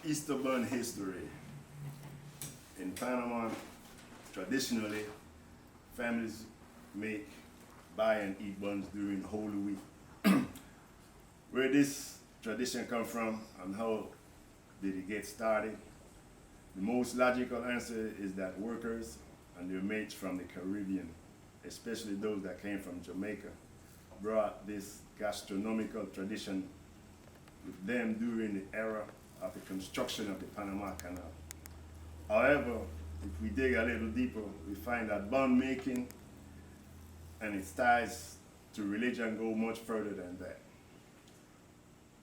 Easter bun history. In Panama, traditionally, families make, buy and eat buns during Holy Week. Where this tradition come from and how did it get started? The most logical answer is that workers and their mates from the Caribbean, especially those that came from Jamaica, brought this gastronomical tradition with them during the era of the construction of the Panama Canal. However, if we dig a little deeper, we find that bun making and its ties to religion go much further than that.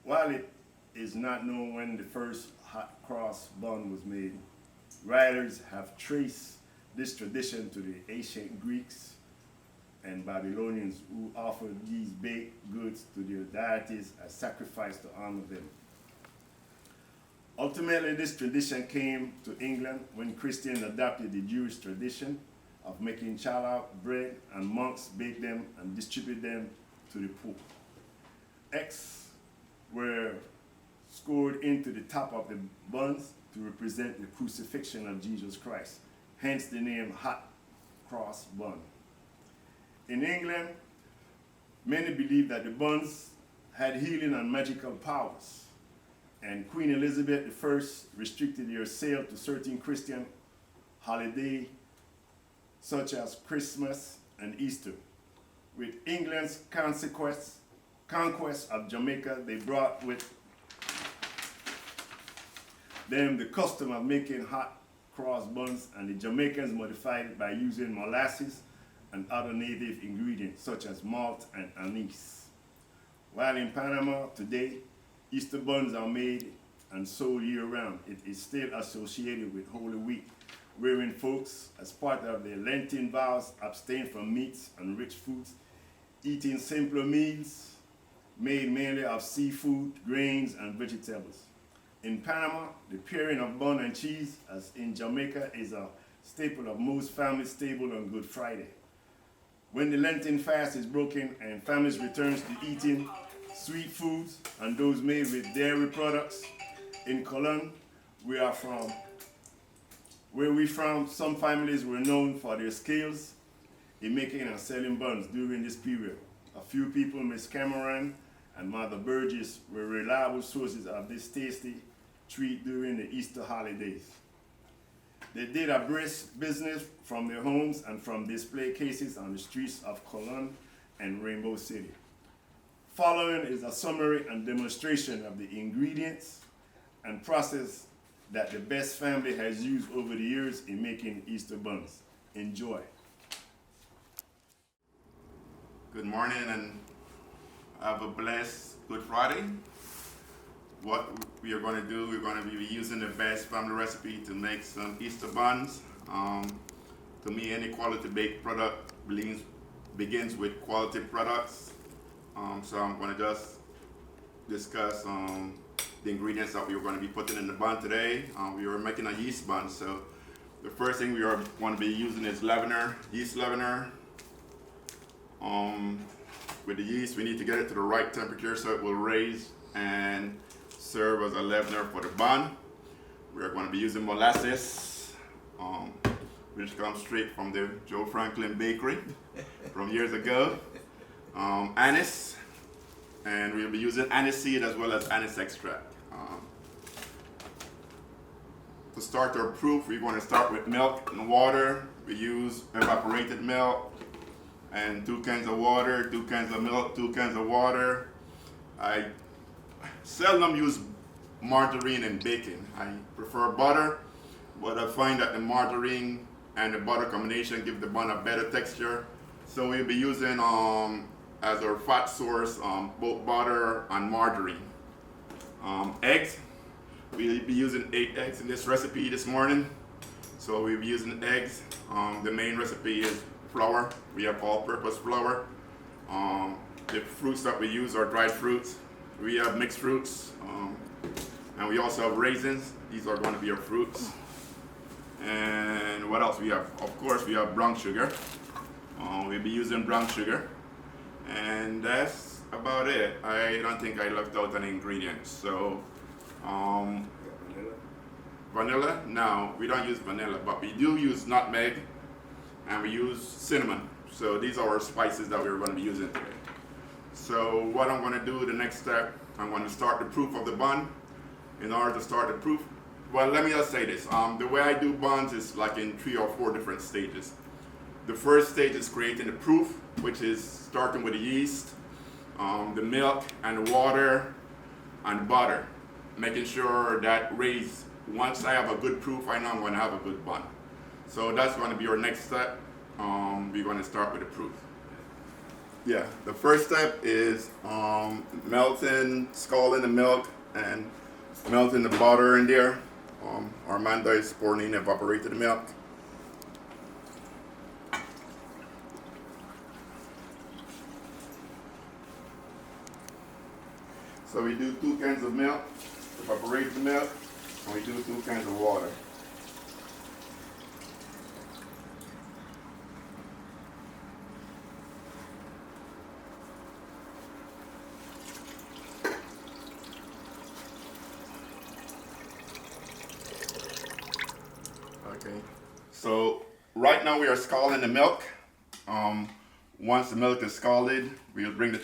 While it is not known when the first hot cross bun was made, writers have traced this tradition to the ancient Greeks and Babylonians who offered these baked goods to their deities as sacrifice to honor them. Ultimately, this tradition came to England when Christians adopted the Jewish tradition of making challah bread, and monks baked them and distributed them to the poor. Eggs were scored into the top of the buns to represent the crucifixion of Jesus Christ, hence the name hot cross bun. In England, many believed that the buns had healing and magical powers, and Queen Elizabeth I restricted their sale to certain Christian holidays such as Christmas and Easter. With England's conquest of Jamaica, they brought with them the custom of making hot cross buns, and the Jamaicans modified it by using molasses and other native ingredients such as malt and anise. While in Panama today, Easter buns are made and sold year-round. It is still associated with Holy Week, wherein folks, as part of their Lenten vows, abstain from meats and rich foods, eating simpler meals made mainly of seafood, grains, and vegetables. In Panama, the pairing of bun and cheese, as in Jamaica, is a staple of most families' table on Good Friday. When the Lenten fast is broken and families return to eating sweet foods and those made with dairy products, in Cologne, where we from, some families were known for their skills in making and selling buns during this period. A few people, Miss Cameron and Mother Burgess, were reliable sources of this tasty treat during the Easter holidays. They did a brisk business from their homes and from display cases on the streets of Cologne and Rainbow City. Following is a summary and demonstration of the ingredients and process that the Best family has used over the years in making Easter buns. Enjoy. Good morning and have a blessed Good Friday. What we are going to do, we're going to be using the Best family recipe to make some Easter buns. To me, any quality baked product begins with quality products. So I'm going to just discuss the ingredients that we are going to be putting in the bun today. We are making a yeast bun, so the first thing we are going to be using is leavener, yeast leavener. With the yeast, we need to get it to the right temperature so it will raise and serve as a leavener for the bun. We are going to be using molasses, which comes straight from the Joe Franklin bakery from years ago. Anise, and we'll be using anise seed as well as anise extract. To start our proof, we're going to start with milk and water. We use evaporated milk and 2 cans of water, 2 cans of milk, 2 cans of water. I seldom use margarine in baking. I prefer butter, but I find that the margarine and the butter combination give the bun a better texture. So we'll be using as our fat source both butter and margarine. Eggs, we'll be using 8 eggs in this recipe this morning. So we'll be using eggs. The main recipe is flour. We have all-purpose flour. The fruits that we use are dried fruits. We have mixed fruits, and we also have raisins. These are going to be our fruits. And what else we have? Of course, we have brown sugar. We'll be using brown sugar. And that's about it. I don't think I left out any ingredients. So Um, Vanilla. vanilla? No, we don't use vanilla, but we do use nutmeg and we use cinnamon. So these are our spices that we're going to be using today. So what I'm going to do, the next step, I'm going to start the proof of the bun. In order to start the proof, well, let me just say this. The way I do buns is like in 3 or 4 different stages. The first stage is creating the proof, which is starting with the yeast, the milk and the water and butter, making sure that raise. Once I have a good proof, I know I'm going to have a good bun. So that's going to be our next step. We're going to start with the proof. Yeah, the first step is scalding the milk and melting the butter in there. Armando is pouring in evaporated milk. So we do 2 cans of milk, evaporated milk, and we do 2 cans of water. Okay. So right now we are scalding the milk. Once the milk is scalded, we'll bring the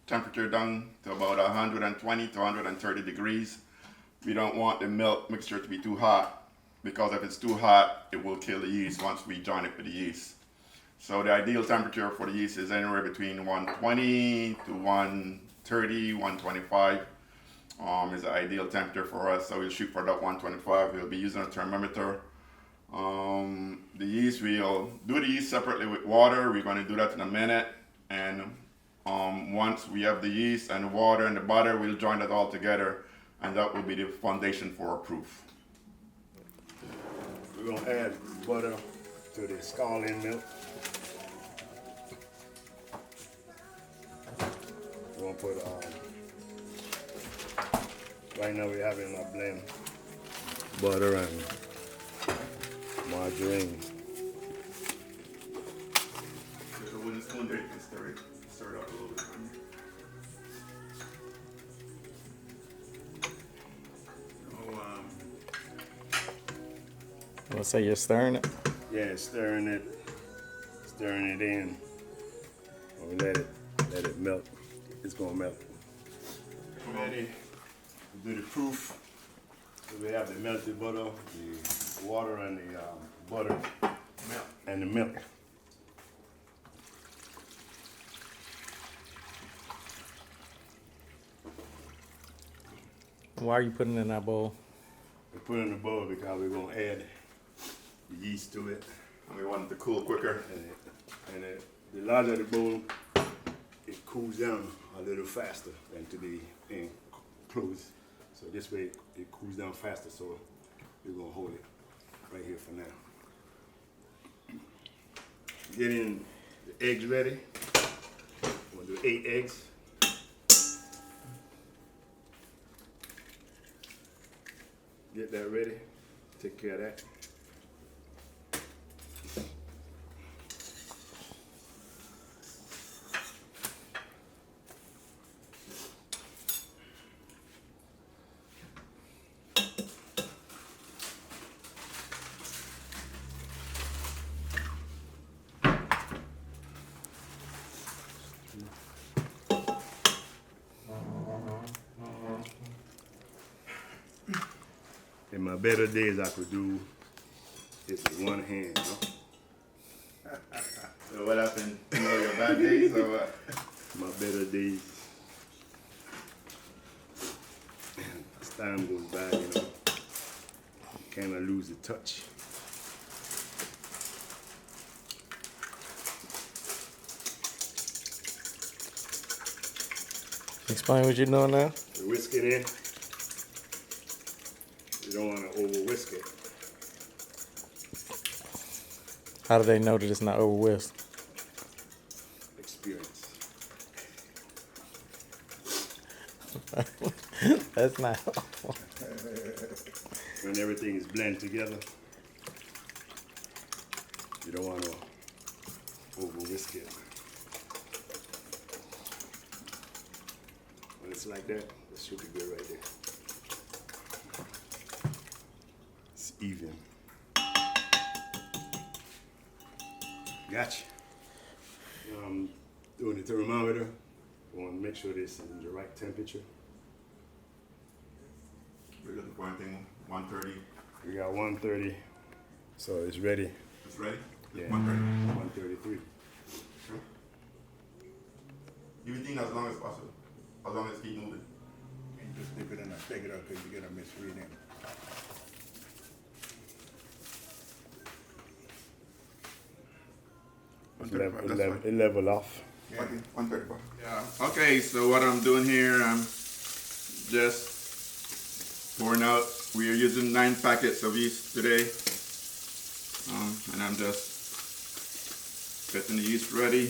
temperature down to about 120 to 130 degrees. We don't want the milk mixture to be too hot, because if it's too hot, it will kill the yeast once we join it with the yeast. So the ideal temperature for the yeast is anywhere between 120 to 130, 125 is the ideal temperature for us. So we'll shoot for that 125. We'll be using a thermometer. The yeast, we'll do the yeast separately with water. We're going to do that in a minute. And once we have the yeast and the water and the butter, we'll join that all together, and that will be the foundation for our proof. We're going to add butter to the scalding milk. We're going to put, right now we're having a blend, butter and margarine. There's a wooden spoon there, you can stir it up a little bit. Let's say you're stirring it. Yeah, stirring it in. We let it melt. It's gonna melt. Ready to do the proof. So we have the melted butter, the water, and the butter, and the milk. Why are you putting it in that bowl? We put it in the bowl because we're gonna add the yeast to it. And we want it to cool quicker. The larger the bowl, it cools down a little faster than to be closed. So this way it cools down faster. So we're gonna hold it right here for now. Getting the eggs ready. We're gonna do 8 eggs. Get that ready. Take care of that. In my better days, I could do this with one hand, you know? So what happened? You know, your bad days or what? My better days. As time goes by, you know, you kind of lose the touch. Explain what you're doing now. You whisk it in. You don't want to over whisk it. How do they know that it's not over whisked? Experience. That's not. When everything is blended together, you don't want to over whisk it. When it's like that, it should be good right there. even. Gotcha. Doing the thermometer. Want to make sure this is in the right temperature. We're looking for anything 130. We got 130, so it's ready. It's ready? Yeah, 130. 133. Sure. You think as long as possible, as long as keep moving. And just dip it in and take it out because you get a misreading. It level off. Yeah. Okay, 135. Yeah. Okay, so what I'm doing here, I'm just pouring out. We are using 9 packets of yeast today, and I'm just getting the yeast ready.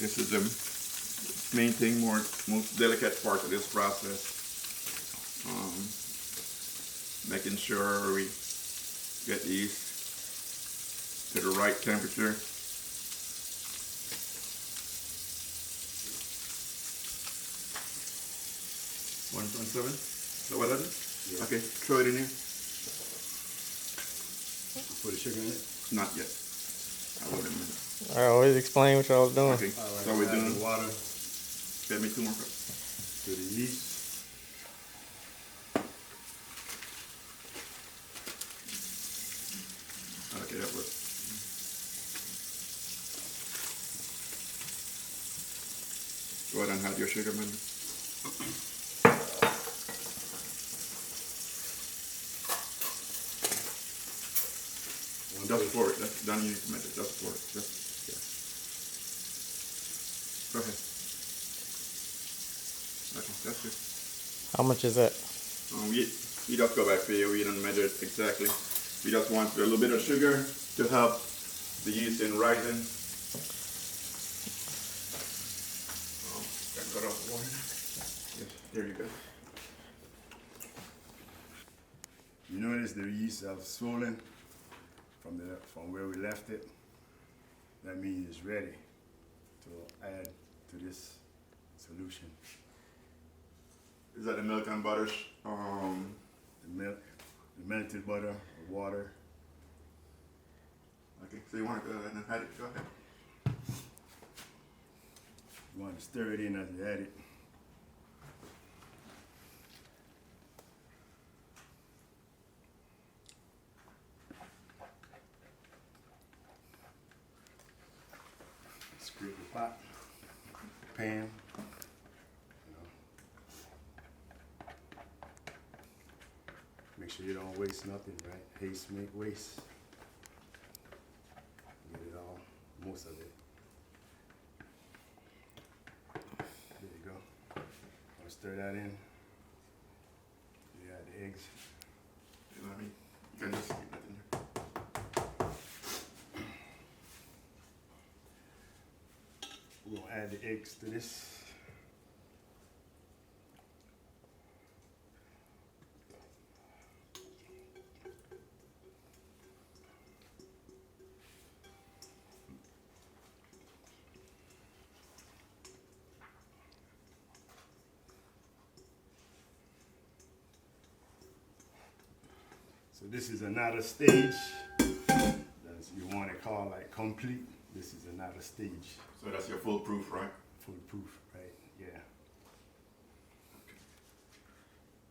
This is the main thing, most delicate part of this process. Making sure we get the yeast to the right temperature. $1.7? Is that what that is? Yeah. Okay, throw it in here. Put the sugar in it. Not yet. I would in a minute. I always explain what y'all was doing. Okay, All right, so we're add doing the water Get me 2 more cups. to the yeast. Okay, that works. Go ahead and add your sugar, man. Just pour it. That's done. You need to make it. Just pour it. Just yeah. Go ahead. Okay, that's good. How much is that? We just go back for you. We don't measure it exactly. We just want a little bit of sugar to help the yeast in rising. Cut off the water. Yes, there you go. You notice the yeast have swollen from where we left it. That means it's ready to add to this solution. Is that the milk and butter? The milk, the melted butter, the water. Okay, so you want to go ahead and add it? Go ahead. You want to stir it in as you add it. Scrape the pot, pan. Make sure you don't waste nothing, right? Haste make waste. Get it all, most of it. There you go. I'll stir that in. You add the eggs. You know what I mean? You can just keep that in there. We're gonna add the eggs to this. So this is another stage. That's you want to call like complete. This is another stage. So that's your foolproof, right? Foolproof, right? Yeah.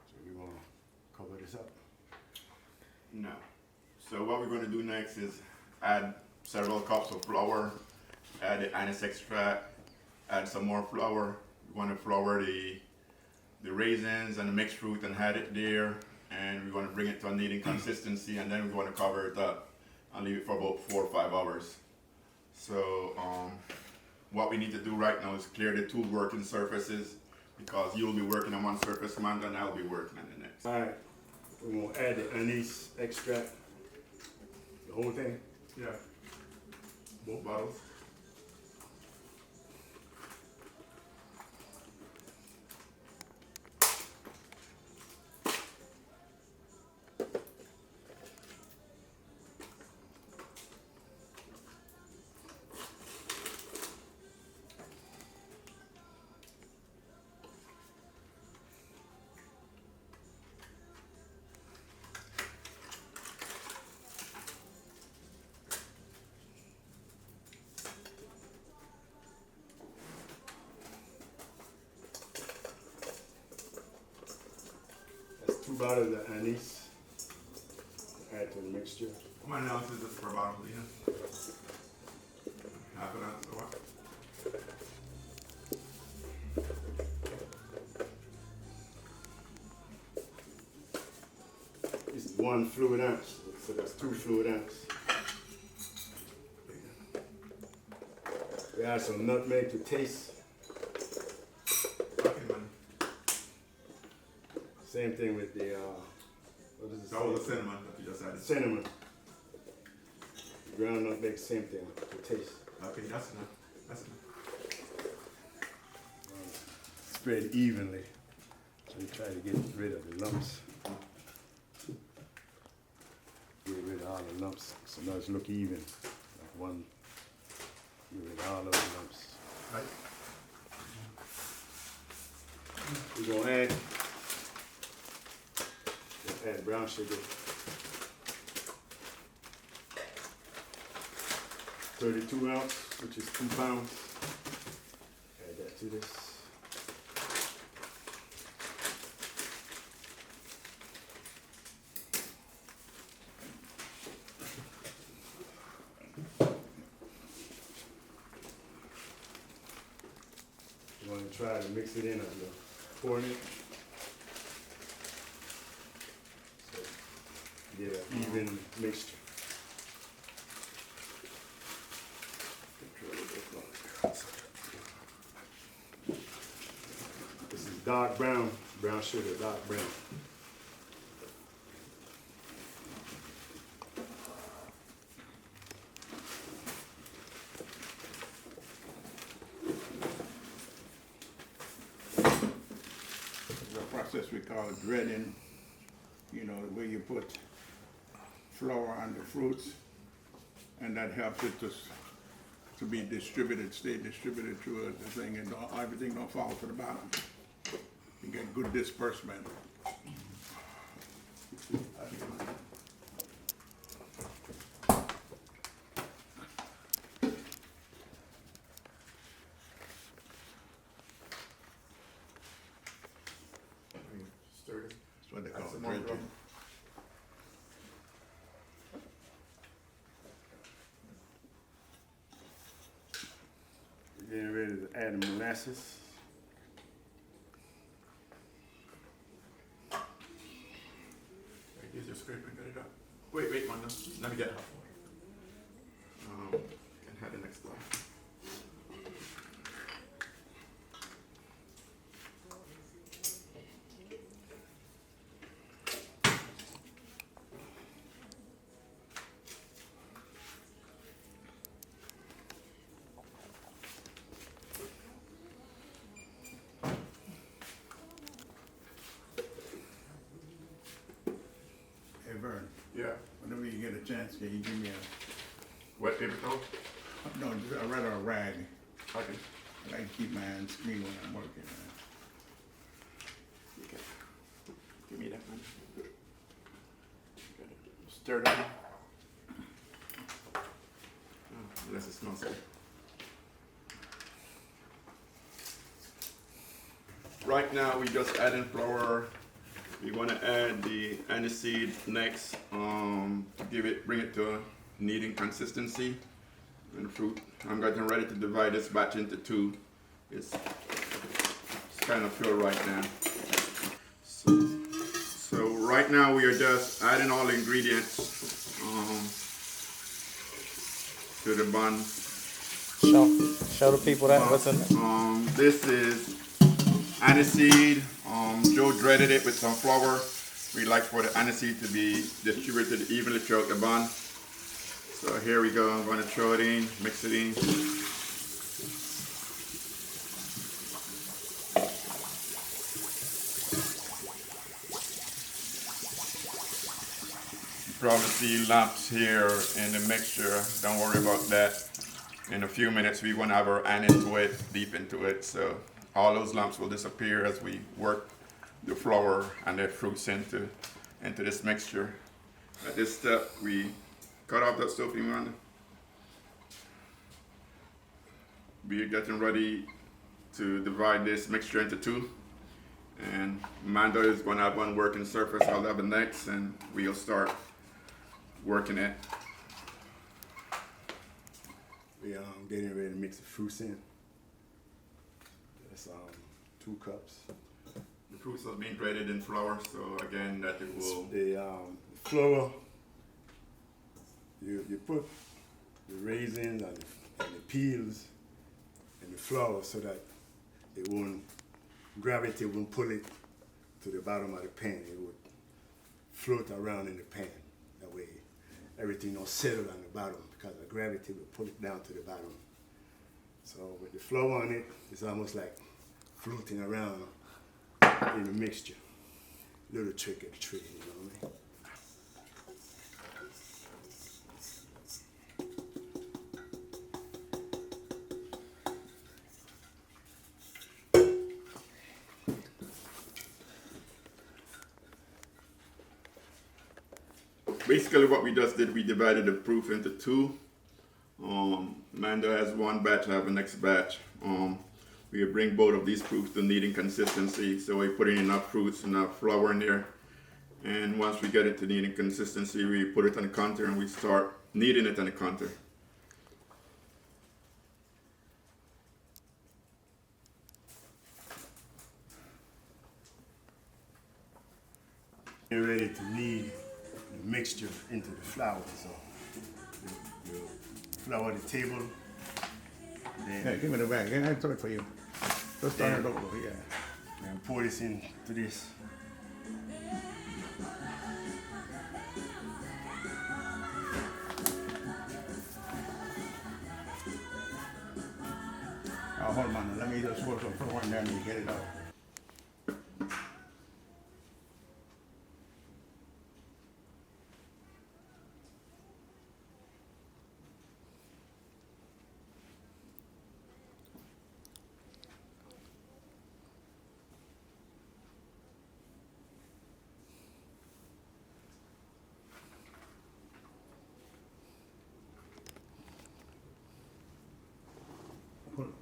So we're gonna cover this up. No. So what we're going to do next is add several cups of flour, add the anise extract, add some more flour. We want to flour the raisins and the mixed fruit and add it there. And we want to bring it to a kneading consistency, and then we want to cover it up and leave it for about 4 or 5 hours. So what we need to do right now is clear the 2 working surfaces, because you'll be working on one surface, Amanda, and I'll be working on the next. All right. We're gonna add the anise extract. The whole thing. Yeah. Both bottles. 2 bottles of anise. Add to the mixture. How many ounces is this per bottle, Leah? Half an ounce or what? It's 1 fluid ounce, so that's 2 fluid ounce. We add some nutmeg to taste. Okay, man. Same thing with the, what is it? That was the cinnamon that you just added. Cinnamon. Ground nutmeg, same thing to taste. Okay, that's enough. That's enough. Spread evenly. So you try to get rid of the lumps. Get rid of all the lumps. So now it's look even. Like one. Get rid of all of the lumps. Right. We're gonna add. We'll add brown sugar. 32 ounce, which is 2 pounds. Add that to this. You want to try to mix it in as you're pouring it. So get an even mixture. This is dark brown sugar, dark brown. There's a process we call dreading, you know, where you put flour on the fruits, and that helps it to be distributed, stay distributed through the thing, and everything don't fall to the bottom. You get good disbursement. Stir it. That's what they Add call some more dredging. rum. We're getting ready to add the molasses. Use your scraper and get it up. Wait, Mondo. Let me get it. Can have the next one. Hey Vern, Yeah. whenever you get a chance, can you give me a, Wet paper towel? no, rather a rag. Okay. I like to keep my hands clean when I'm working. Okay. Give me that one. Stir it up. Oh, unless it smells good. Right now, we just adding flour. We want to add the aniseed next to bring it to a kneading consistency. And fruit. I'm getting ready to divide this batch into 2. It's kind of pure right now. So right now we are just adding all the ingredients to the bun. Show the people that what's in there. This is aniseed. Joe dreaded it with some flour. We like for the aniseed to be distributed evenly throughout the bun. So here we go. I'm going to throw it in, mix it in. You probably see lumps here in the mixture. Don't worry about that. In a few minutes, we're going to have our anise wet deep into it. So all those lumps will disappear as we work the flour and the fruits into this mixture. At this step, we cut off that stuff you want. We're getting ready to divide this mixture into 2. And Amanda is going to have one working surface. I'll have it next, and we'll start working it. We getting ready to mix the fruits in. That's 2 cups. The fruits are being grated in flour, so again that it will. The flour. You put the raisins and the peels in the flour so that it won't, gravity won't pull it to the bottom of the pan. It would float around in the pan. That way everything will settle on the bottom because the gravity will pull it down to the bottom. So with the flour on it, it's almost like floating around in the mixture. Little trick of the trade, you know what I mean? Basically what we just did, we divided the proof into 2. Amanda has 1 batch, I have the next batch. We bring both of these proofs to kneading consistency, so we put in enough fruits, enough flour in there. And once we get it to kneading consistency, we put it on the counter and we start kneading it on the counter. You're ready to knead the mixture into the flour. So you flour the table, Yeah, then give me the bag. Yeah, I took it for you. Just turn it over, yeah. and pour this into this. Oh, hold on, let me just pour some flour in there and you get it out.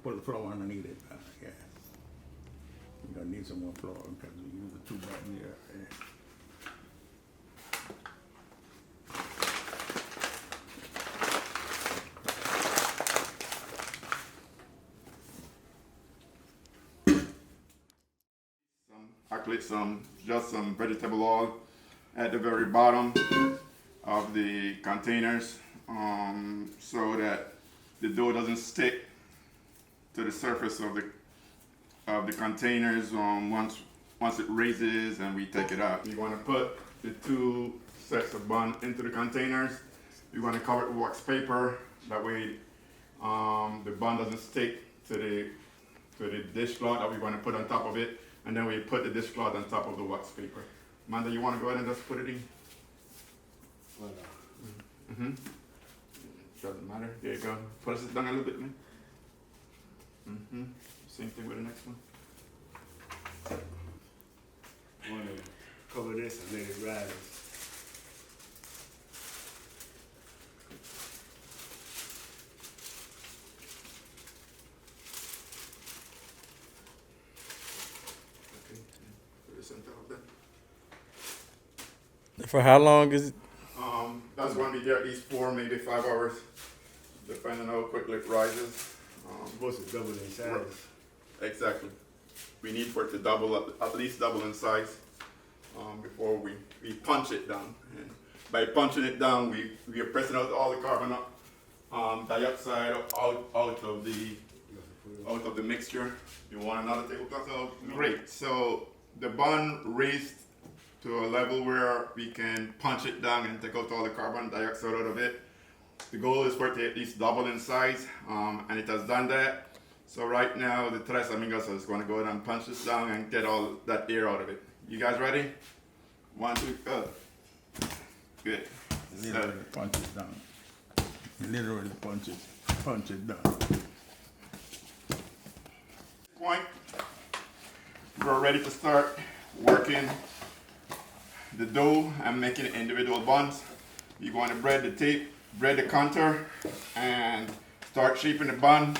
Put the flour underneath it, yeah. You're gonna need some more flour because we use the 2 buttons here. Yeah. I click just some vegetable oil at the very bottom of the containers, so that the dough doesn't stick to the surface of the containers once it raises and we take it out. You want to put the 2 sets of bun into the containers. You want to cover it with wax paper. That way the bun doesn't stick to the dishcloth that we're going to put on top of it. And then we put the dishcloth on top of the wax paper. Amanda, you want to go ahead and just put it in? Mm-hmm. Doesn't matter. There you go. Press it down a little bit, man. Mm-hmm. Same thing with the next one. You want to cover this and let it rise. Okay. Put this on top of that. For how long is it? That's going to be there at least 4, maybe 5 hours, depending on how quickly it rises. Supposed to double in size. Exactly. We need for it to double, at least double in size, before we punch it down. And by punching it down, we are pressing out all the carbon dioxide out of the mixture. You want another tablecloth? Oh, great. So the bun raised to a level where we can punch it down and take out all the carbon dioxide out of it. The goal is for it to at least double in size, and it has done that. So right now, the tres amigos is going to go ahead and punch this down and get all that air out of it. You guys ready? 1, 2, go. Good. Literally punch it down. Literally punch it down. Point. We're ready to start working the dough and making individual buns. You're going to bread the counter and start shaping the buns.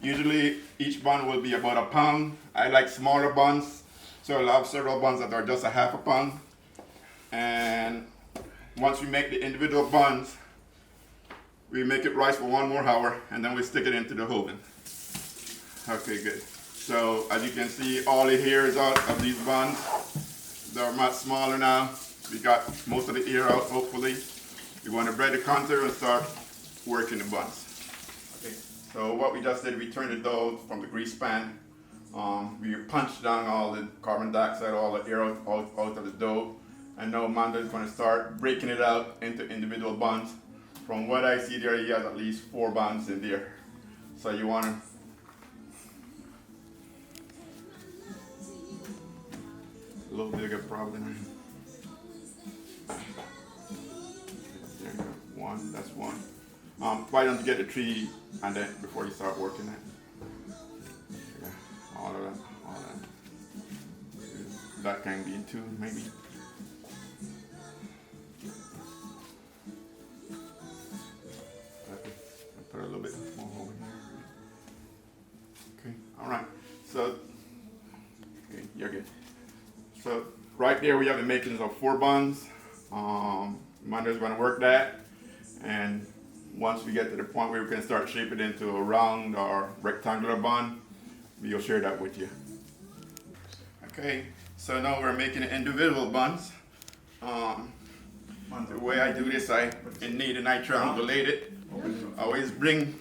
Usually each bun will be about 1 pound. I like smaller buns, So I'll have several buns that are just a half a pound. And once we make the individual buns, we make it rise for 1 more hour, and then we stick it into the oven. Okay, good. So as you can see, all the hair is out of these buns. They're much smaller now. We got most of the air out, hopefully. We want to bread the contour and start working the buns. Okay. So what we just did, we turned the dough from the grease pan. We punched down all the carbon dioxide, all the air out of the dough. And now Armando is going to start breaking it out into individual buns. From what I see there, he has at least 4 buns in there. So you want to a little bigger probably. There you go. 1, that's 1. Why don't you get the 3 and then before you start working it? Yeah, all of that. That can be 2 maybe. Put a little bit more over here. Okay, all right. So, okay, you're good. So right there we have the makings of 4 buns. Armando's going to work that, and once we get to the point where we can start shaping it into a round or rectangular bun, we'll share that with you. Okay, so now we're making individual buns. The way I do this, in Kneading I triangulate it. I always bring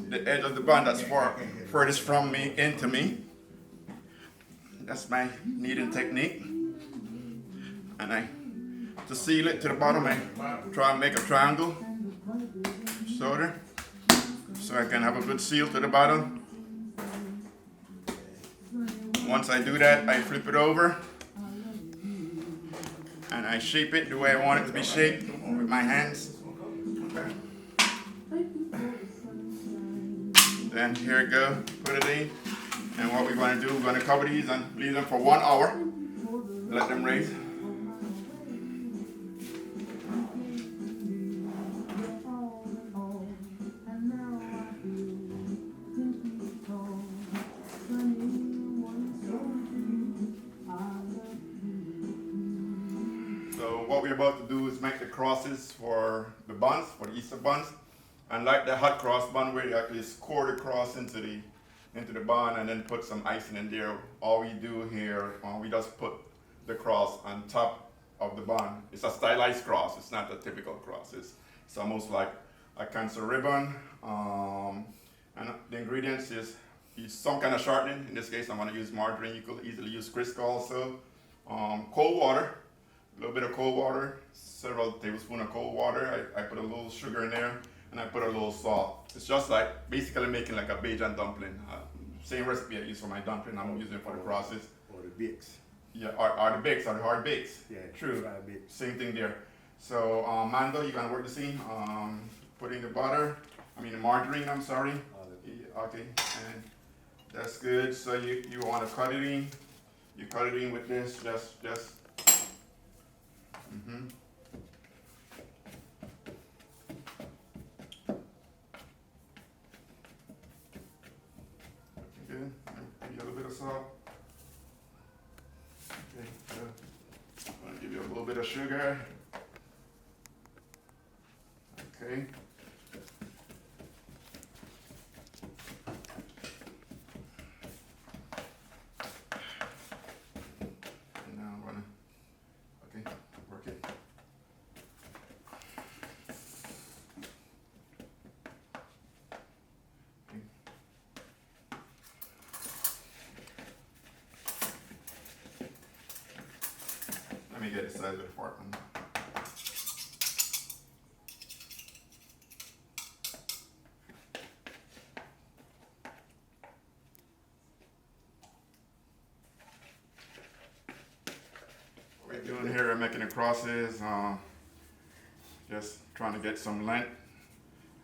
the edge of the bun that's furthest from me into me. That's my kneading technique. And to seal it to the bottom, I try and make a triangle, sort of, so I can have a good seal to the bottom. Once I do that, I flip it over, and I shape it the way I want it to be shaped with my hands. Then here we go, put it in. And what we're going to do, we're going to cover these and leave them for 1 hour. Let them raise. So what we're about to do is make the crosses for the buns, for the Easter buns. And like the hot cross bun where you actually score the cross into the bun and then put some icing in there. All we do here, we just put the cross on top of the bun. It's a stylized cross. It's not a typical cross. It's almost like a cancer ribbon. And the ingredients is some kind of shortening. In this case, I'm going to use margarine. You could easily use Crisco also. Cold water, a little bit of cold water, several tablespoons of cold water. I put a little sugar in there, and I put a little salt. It's just like basically making like a Bajan dumpling. Same recipe I use for my dumpling, I'm using it for the crosses. Or the bakes. Yeah, or the bakes, or the hard bakes. Yeah, true. fried bakes. Same thing there. So, Mando, you're gonna work the scene. Putting the margarine, I'm sorry. Okay, and that's good. So you wanna cut it in. You cut it in with this, just. Good. Maybe a little bit of salt. Okay, good. I'm gonna give you a little bit of sugar. Okay. And now I'm gonna, work it. Let me get the size of the fork one. What we're doing here, we're making the crosses, just trying to get some length.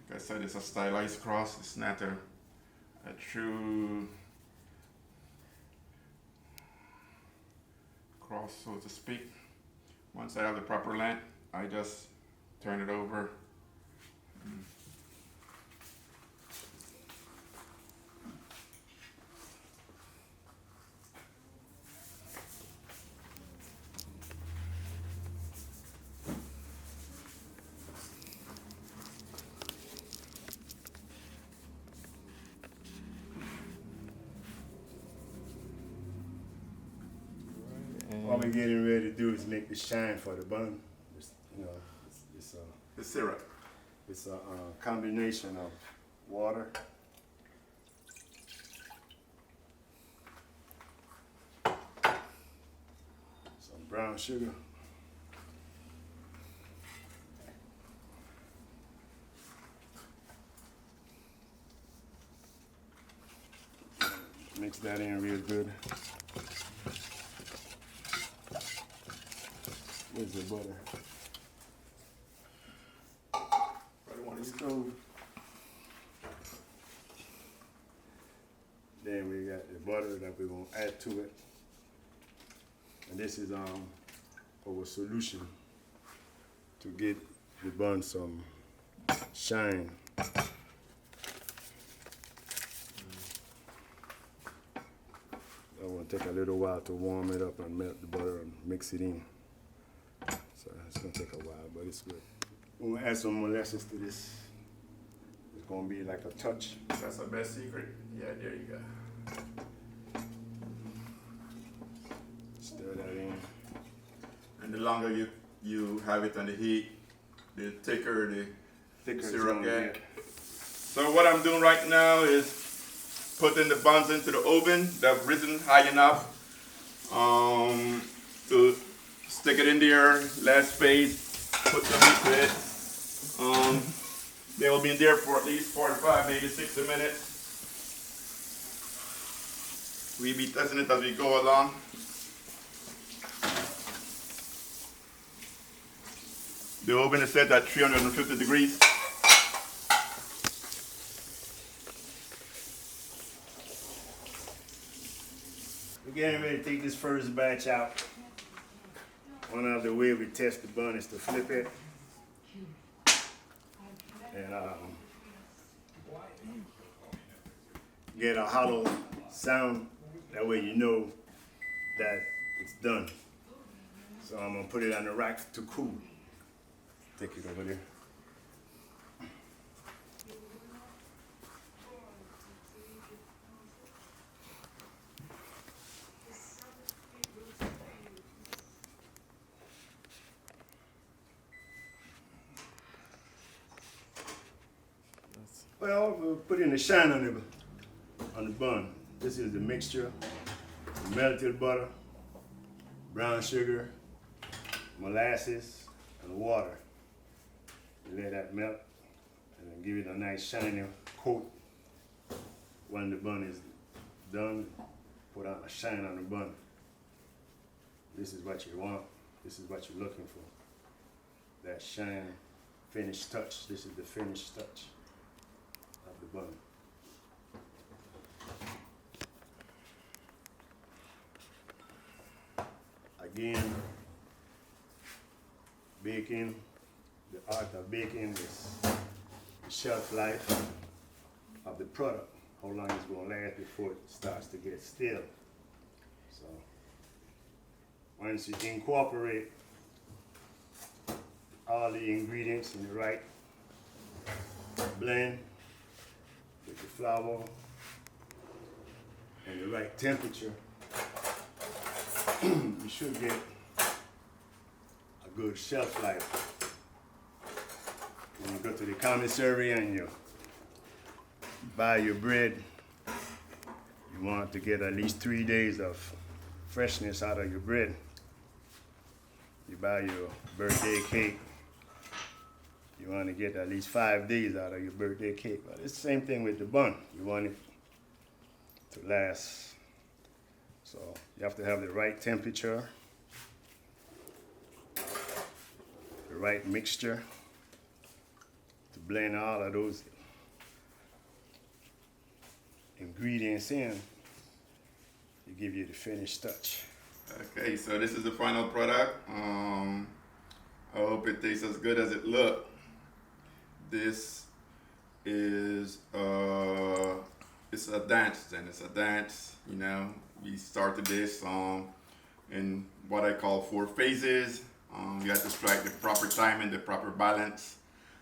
Like I said, it's a stylized cross. It's not a true cross, so to speak. Once I have the proper length, I just turn it over. What we're getting ready to do is make the shine for the bun. It's, you know, The syrup. it's a combination of water, some brown sugar, mix that in real good. Where's the butter? Stove. Then we got the butter that we're gonna add to it. And this is our solution to get the bun some shine. That will take a little while to warm it up and melt the butter and mix it in. So it's gonna take a while, but it's good. We're gonna add some molasses to this. It's gonna be like a touch. That's our best secret. Yeah, there you go. Stir that in. And the longer you have it on the heat, the thicker the syrup get. So what I'm doing right now is putting the buns into the oven. They've risen high enough to stick it in there, last space, put some into it. They will be in there for at least 45, maybe 60 minutes. We'll be testing it as we go along. The oven is set at 350 degrees. We're getting ready to take this first batch out. One of the way we test the bun is to flip it. And get a hollow sound. That way you know that it's done. So I'm gonna put it on the rack to cool. Take it over there. Well, we'll put in the shine on the bun. This is the mixture: melted butter, brown sugar, molasses, and water. You let that melt and then give it a nice shiny coat. When the bun is done, put on a shine on the bun. This is what you want. This is what you're looking for. That shine, finished touch. This is the finished touch of the bun. Again, baking, the art of baking is the shelf life of the product. How long it's going to last before it starts to get stale. So once you incorporate all the ingredients in the right blend with the flour and the right temperature, you should get a good shelf life. When you go to the commissary and you buy your bread, you want to get at least 3 days of freshness out of your bread. You buy your birthday cake, you want to get at least 5 days out of your birthday cake. But it's the same thing with the bun. You want it to last. So you have to have the right temperature, the right mixture to blend all of those ingredients in to give you the finished touch. Okay, so this is the final product. I hope it tastes as good as it looks. This is it's a dance, then. It's a dance, you know. We started this in what I call 4 phases. We had to strike the proper timing, the proper balance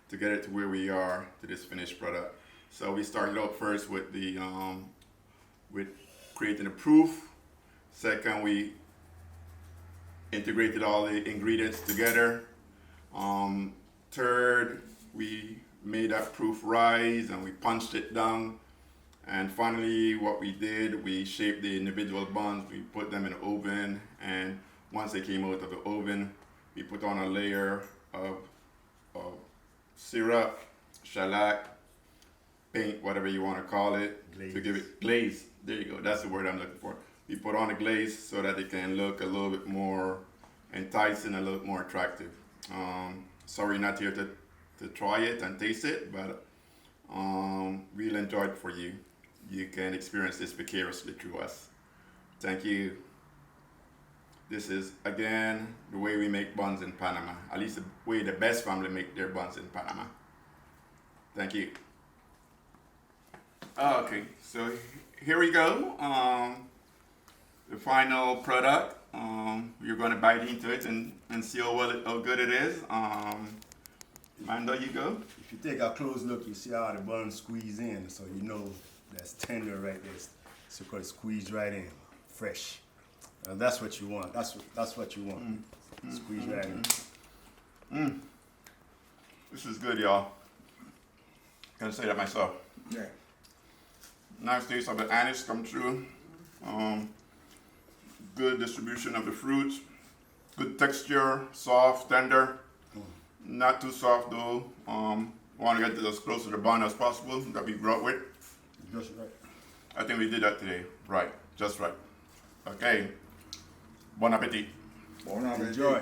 to get it to where we are to this finished product. So we started out first with the with creating a proof. Second, we integrated all the ingredients together. Third, we made that proof rise and we punched it down. And finally, what we did, we shaped the individual buns, we put them in the oven, and once they came out of the oven, we put on a layer of syrup, shellac, paint, whatever you want to call it, to give it glaze. There you go, that's the word I'm looking for. We put on a glaze so that it can look a little bit more enticing, a little more attractive. Sorry not here to try it and taste it, but we'll enjoy it for you. You can experience this vicariously through us. Thank you. This is, again, the way we make buns in Panama. At least the way the Best family make their buns in Panama. Thank you. Okay, so here we go. The final product. You're going to bite into it and see how good it is. Armando, you go. If you take a close look, you see how the bun squeeze in, so you know that's tender right there. So it squeeze right in, fresh. That's what you want. That's what you want. Squeeze right in. This is good, y'all. Gonna say that myself. Yeah. Nice taste of the anise come through. Good distribution of the fruits. Good texture, soft, tender. Not too soft though. Want to get as close to the bun as possible that we brought with. Just right. I think we did that today. Right, just right. Okay. Bon appetit. Bon appetit. Enjoy.